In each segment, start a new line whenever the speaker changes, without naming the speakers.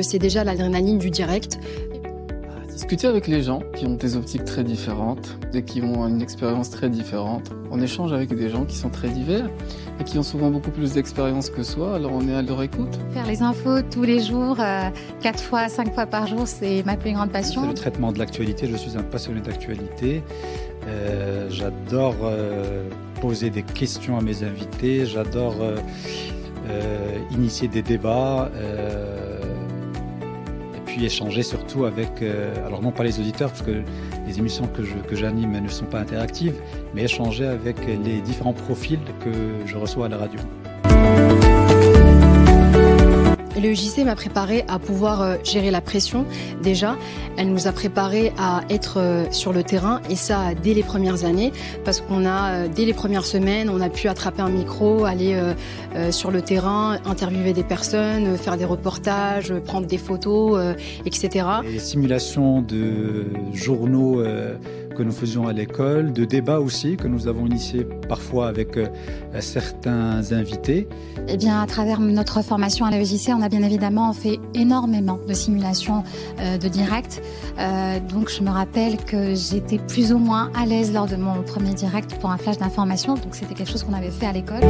que c'est déjà l'adrénaline du direct.
Discuter avec les gens qui ont des optiques très différentes et qui ont une expérience très différente. On échange avec des gens qui sont très divers et qui ont souvent beaucoup plus d'expérience que soi, alors on est à leur écoute.
Faire les infos tous les jours, 4 fois, 5 fois par jour, c'est ma plus grande passion.
C'est le traitement de l'actualité, je suis un passionné d'actualité. J'adore poser des questions à mes invités, j'adore initier des débats. Puis échanger surtout avec, alors non pas les auditeurs, parce que les émissions que j'anime ne sont pas interactives, mais échanger avec les différents profils que je reçois à la radio.
Le EJC m'a préparé à pouvoir gérer la pression. Déjà, elle nous a préparé à être sur le terrain, et ça dès les premières années, parce qu'on a dès les premières semaines, on a pu attraper un micro, aller sur le terrain, interviewer des personnes, faire des reportages, prendre des photos, etc.
Les simulations de journaux que nous faisions à l'école, de débats aussi que nous avons initiés parfois avec certains invités.
Eh bien, à travers notre formation à l'EJC, on a bien évidemment fait énormément de simulations de direct. Donc, je me rappelle que j'étais plus ou moins à l'aise lors de mon premier direct pour un flash d'information. Donc, c'était quelque chose qu'on avait fait à l'école.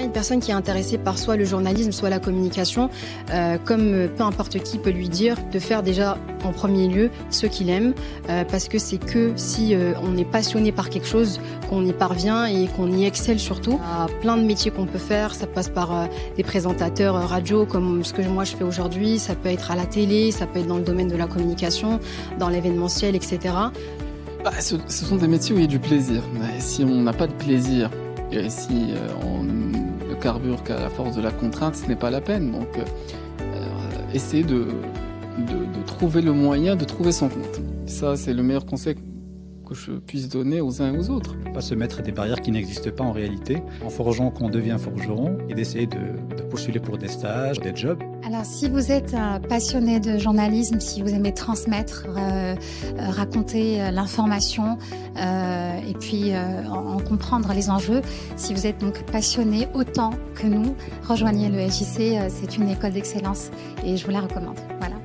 Une personne qui est intéressée par soit le journalisme, soit la communication, comme peu importe qui peut lui dire, de faire déjà en premier lieu ce qu'il aime, parce que c'est que si on est passionné par quelque chose qu'on y parvient et qu'on y excelle surtout. Il y a plein de métiers qu'on peut faire, ça passe par des présentateurs radio comme ce que moi je fais aujourd'hui, ça peut être à la télé, ça peut être dans le domaine de la communication, dans l'événementiel, etc.
Ce sont des métiers où il y a du plaisir. Mais si on n'a pas de plaisir, et si on ne carbure qu'à la force de la contrainte, ce n'est pas la peine. Donc, essayer de trouver le moyen de trouver son compte. Ça, c'est le meilleur conseil que je puisse donner aux uns et aux autres.
Pas se mettre des barrières qui n'existent pas en réalité. En forgeant qu'on devient forgeron, et d'essayer de postuler pour des stages, des jobs.
Alors, si vous êtes passionné de journalisme, si vous aimez transmettre, raconter l'information et puis en comprendre les enjeux, si vous êtes donc passionné autant que nous, rejoignez le EJC, c'est une école d'excellence et je vous la recommande. Voilà.